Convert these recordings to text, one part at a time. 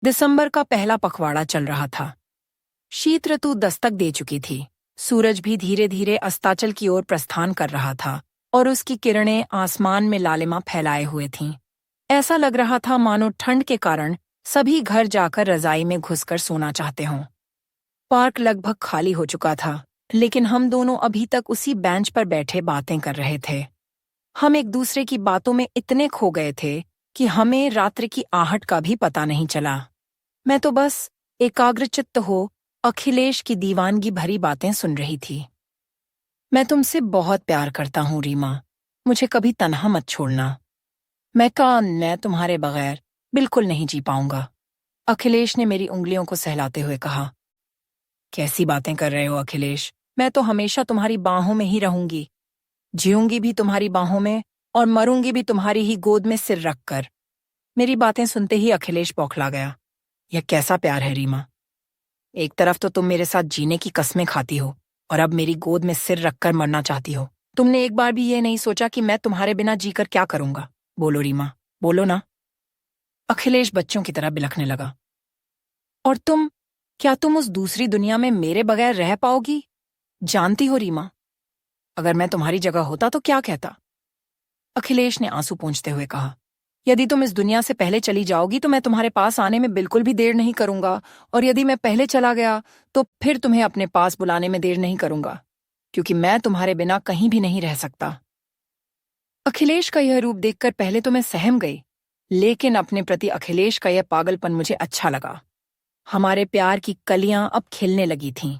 दिसंबर का पहला पखवाड़ा चल रहा था। शीत ऋतु दस्तक दे चुकी थी। सूरज भी धीरे धीरे अस्ताचल की ओर प्रस्थान कर रहा था और उसकी किरणें आसमान में लालिमा फैलाए हुए थीं। ऐसा लग रहा था मानो ठंड के कारण सभी घर जाकर रजाई में घुसकर सोना चाहते हों। पार्क लगभग खाली हो चुका था, लेकिन हम दोनों अभी तक उसी बेंच पर बैठे बातें कर रहे थे। हम एक दूसरे की बातों में इतने खो गए थे कि हमें रात्रि की आहट का भी पता नहीं चला। मैं तो बस एकाग्रचित्त हो अखिलेश की दीवानगी भरी बातें सुन रही थी। मैं तुमसे बहुत प्यार करता हूँ रीमा, मुझे कभी तन्हा मत छोड़ना। मैं तुम्हारे बगैर बिल्कुल नहीं जी पाऊंगा, अखिलेश ने मेरी उंगलियों को सहलाते हुए कहा। कैसी बातें कर रहे हो अखिलेश, मैं तो हमेशा तुम्हारी बाहों में ही रहूंगी। जीऊंगी भी तुम्हारी बाहों में और मरूंगी भी तुम्हारी ही गोद में सिर रखकर। मेरी बातें सुनते ही अखिलेश बौखला गया। यह कैसा प्यार है रीमा? एक तरफ तो तुम मेरे साथ जीने की कस्में खाती हो और अब मेरी गोद में सिर रखकर मरना चाहती हो। तुमने एक बार भी ये नहीं सोचा कि मैं तुम्हारे बिना जीकर क्या करूंगा? बोलो रीमा, बोलो ना। अखिलेश बच्चों की तरह बिलखने लगा। और क्या तुम उस दूसरी दुनिया में मेरे बगैर रह पाओगी? जानती हो रीमा, अगर मैं तुम्हारी जगह होता तो क्या कहता? अखिलेश ने आंसू पोंछते हुए कहा। यदि तुम इस दुनिया से पहले चली जाओगी तो मैं तुम्हारे पास आने में बिल्कुल भी देर नहीं करूंगा, और यदि मैं पहले चला गया तो फिर तुम्हें अपने पास बुलाने में देर नहीं करूंगा, क्योंकि मैं तुम्हारे बिना कहीं भी नहीं रह सकता। अखिलेश का यह रूप देखकर पहले तो मैं सहम गई, लेकिन अपने प्रति अखिलेश का यह पागलपन मुझे अच्छा लगा। हमारे प्यार की कलियां अब खिलने लगी थीं।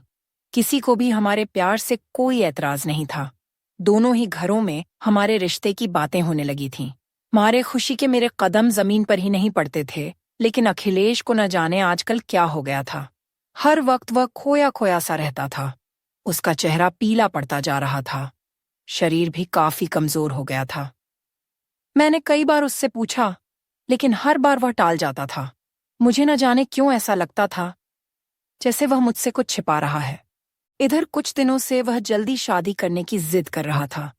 किसी को भी हमारे प्यार से कोई ऐतराज नहीं था। दोनों ही घरों में हमारे रिश्ते की बातें होने लगी थीं। मारे खुशी के मेरे कदम जमीन पर ही नहीं पड़ते थे, लेकिन अखिलेश को न जाने आजकल क्या हो गया था। हर वक्त वह खोया खोया सा रहता था। उसका चेहरा पीला पड़ता जा रहा था। शरीर भी काफी कमजोर हो गया था। मैंने कई बार उससे पूछा, लेकिन हर बार वह टाल जाता था। मुझे न जाने क्यों ऐसा लगता था जैसे वह मुझसे कुछ छिपा रहा है। इधर कुछ दिनों से वह जल्दी शादी करने की जिद कर रहा था।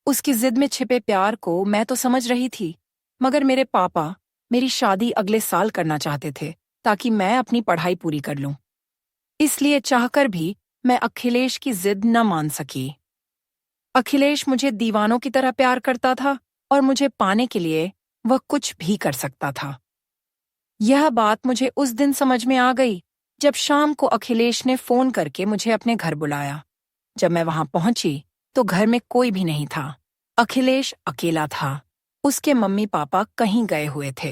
उसकी जिद में छिपे प्यार को मैं तो समझ रही थी, मगर मेरे पापा मेरी शादी अगले साल करना चाहते थे ताकि मैं अपनी पढ़ाई पूरी कर लूं। इसलिए चाहकर भी मैं अखिलेश की जिद न मान सकी। अखिलेश मुझे दीवानों की तरह प्यार करता था और मुझे पाने के लिए वह कुछ भी कर सकता था। यह बात मुझे उस दिन समझ में आ गई जब शाम को अखिलेश ने फोन करके मुझे अपने घर बुलाया। जब मैं वहां पहुंची तो घर में कोई भी नहीं था। अखिलेश अकेला था। उसके मम्मी पापा कहीं गए हुए थे।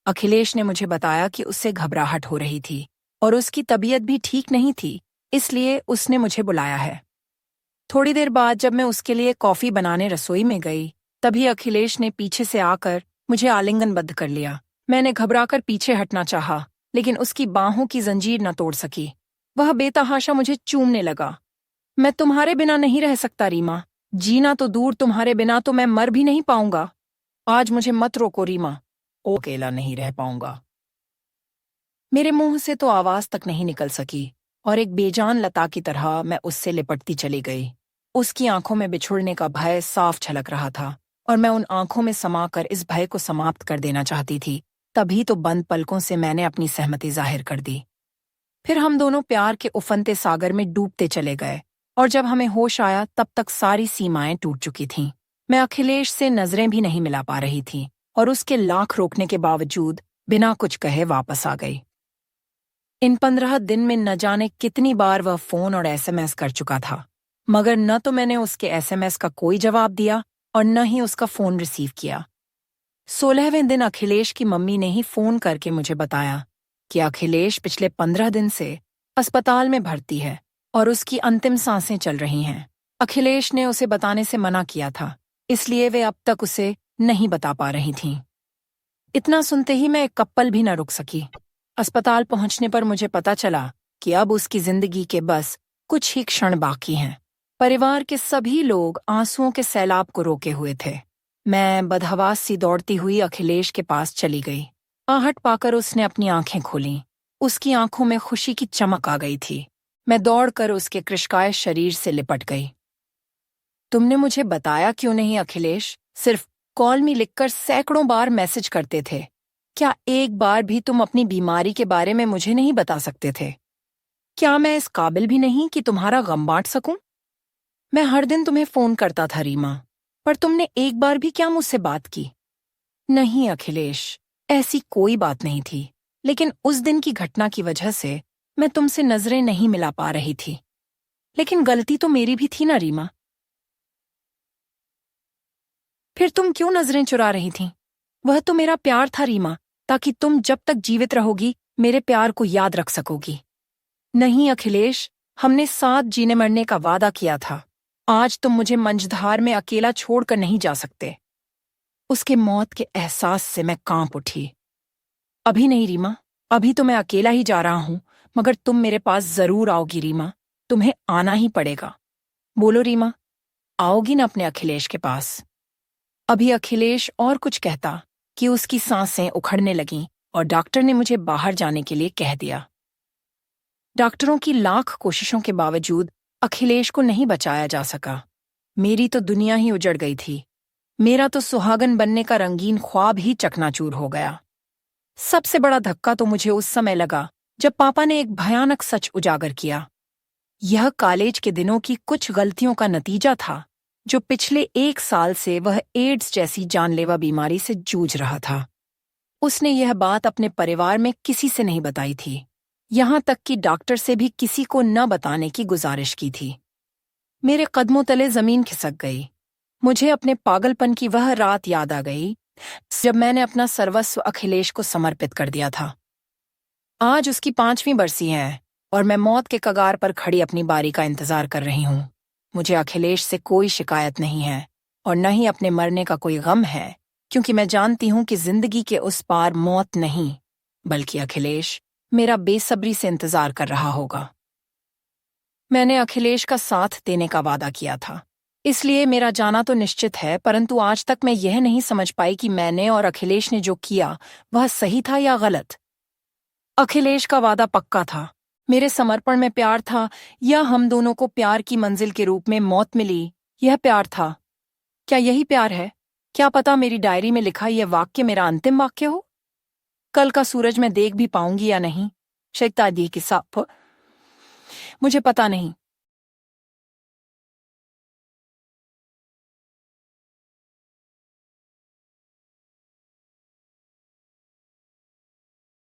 अखिलेश ने मुझे बताया कि उससे घबराहट हो रही थी और उसकी तबीयत भी ठीक नहीं थी, इसलिए उसने मुझे बुलाया है। थोड़ी देर बाद जब मैं उसके लिए कॉफी बनाने रसोई में गई, तभी अखिलेश ने पीछे से आकर मुझे आलिंगनबद्ध कर लिया। मैंने घबराकर पीछे हटना चाहा, लेकिन उसकी बाहों की जंजीर न तोड़ सकी। वह बेतहाशा मुझे चूमने लगा। मैं तुम्हारे बिना नहीं रह सकता रीमा, जीना तो दूर, तुम्हारे बिना तो मैं मर भी नहीं पाऊंगा। आज मुझे मत रोको रीमा, ओ अकेला नहीं रह पाऊंगा। मेरे मुंह से तो आवाज तक नहीं निकल सकी और एक बेजान लता की तरह मैं उससे लिपटती चली गई। उसकी आंखों में बिछुड़ने का भय साफ झलक रहा था और मैं उन आंखों में समाकर इस भय को समाप्त कर देना चाहती थी। तभी तो बंद पलकों से मैंने अपनी सहमति जाहिर कर दी। फिर हम दोनों प्यार के उफनते सागर में डूबते चले गए और जब हमें होश आया तब तक सारी सीमाएं टूट चुकी थीं। मैं अखिलेश से नजरें भी नहीं मिला पा रही थी और उसके लाख रोकने के बावजूद बिना कुछ कहे वापस आ गई। इन 15 दिन में न जाने कितनी बार वह फोन और एसएमएस कर चुका था, मगर न तो मैंने उसके एसएमएस का कोई जवाब दिया और न ही उसका फोन रिसीव किया। 16वें दिन अखिलेश की मम्मी ने ही फोन करके मुझे बताया कि अखिलेश पिछले 15 दिन से अस्पताल में भर्ती है और उसकी अंतिम सांसें चल रही हैं। अखिलेश ने उसे बताने से मना किया था, इसलिए वे अब तक उसे नहीं बता पा रही थीं। इतना सुनते ही मैं एक कप्पल भी न रुक सकी। अस्पताल पहुंचने पर मुझे पता चला कि अब उसकी जिंदगी के बस कुछ ही क्षण बाकी हैं। परिवार के सभी लोग आंसुओं के सैलाब को रोके हुए थे। मैं बदहवास सी दौड़ती हुई अखिलेश के पास चली गई। आहट पाकर उसने अपनी आंखें खोलीं। उसकी आंखों में खुशी की चमक आ गई थी। मैं दौड़कर उसके कृशकाय शरीर से लिपट गई। तुमने मुझे बताया क्यों नहीं अखिलेश? सिर्फ कॉल मी लिखकर सैकड़ों बार मैसेज करते थे। क्या एक बार भी तुम अपनी बीमारी के बारे में मुझे नहीं बता सकते थे? क्या मैं इस काबिल भी नहीं कि तुम्हारा गम बांट सकूं? मैं हर दिन तुम्हें फोन करता था रीमा, पर तुमने एक बार भी क्या मुझसे बात की? नहीं अखिलेश, ऐसी कोई बात नहीं थी, लेकिन उस दिन की घटना की वजह से मैं तुमसे नजरें नहीं मिला पा रही थी। लेकिन गलती तो मेरी भी थी ना रीमा। फिर तुम क्यों नजरें चुरा रही थीं? वह तो मेरा प्यार था रीमा, ताकि तुम जब तक जीवित रहोगी मेरे प्यार को याद रख सकोगी। नहीं अखिलेश, हमने साथ जीने मरने का वादा किया था। आज तुम मुझे मंझधार में अकेला छोड़कर नहीं जा सकते। उसके मौत के एहसास से मैं कांप उठी। अभी नहीं रीमा, अभी तो मैं अकेला ही जा रहा हूं, मगर तुम मेरे पास जरूर आओगी रीमा। तुम्हें आना ही पड़ेगा। बोलो रीमा, आओगी ना अपने अखिलेश के पास? अभी अखिलेश और कुछ कहता कि उसकी सांसें उखड़ने लगीं और डॉक्टर ने मुझे बाहर जाने के लिए कह दिया। डॉक्टरों की लाख कोशिशों के बावजूद अखिलेश को नहीं बचाया जा सका। मेरी तो दुनिया ही उजड़ गई थी। मेरा तो सुहागन बनने का रंगीन ख्वाब ही चकनाचूर हो गया। सबसे बड़ा धक्का तो मुझे उस समय लगा जब पापा ने एक भयानक सच उजागर किया। यह कॉलेज के दिनों की कुछ गलतियों का नतीजा था, जो पिछले 1 साल से वह एड्स जैसी जानलेवा बीमारी से जूझ रहा था। उसने यह बात अपने परिवार में किसी से नहीं बताई थी, यहाँ तक कि डॉक्टर से भी किसी को न बताने की गुजारिश की थी। मेरे कदमों तले जमीन खिसक गई। मुझे अपने पागलपन की वह रात याद आ गई जब मैंने अपना सर्वस्व अखिलेश को समर्पित कर दिया था। आज उसकी 5वीं बरसी है और मैं मौत के कगार पर खड़ी अपनी बारी का इंतजार कर रही हूँ। मुझे अखिलेश से कोई शिकायत नहीं है और न ही अपने मरने का कोई गम है, क्योंकि मैं जानती हूँ कि जिंदगी के उस पार मौत नहीं, बल्कि अखिलेश मेरा बेसब्री से इंतजार कर रहा होगा। मैंने अखिलेश का साथ देने का वादा किया था, इसलिए मेरा जाना तो निश्चित है, परंतु आज तक मैं यह नहीं समझ पाई कि मैंने और अखिलेश ने जो किया वह सही था या गलत। अखिलेश का वादा पक्का था, मेरे समर्पण में प्यार था, या हम दोनों को प्यार की मंजिल के रूप में मौत मिली, यह प्यार था। क्या यही प्यार है? क्या पता मेरी डायरी में लिखा यह वाक्य मेरा अंतिम वाक्य हो? कल का सूरज मैं देख भी पाऊंगी या नहीं, शायद की साफ मुझे पता नहीं।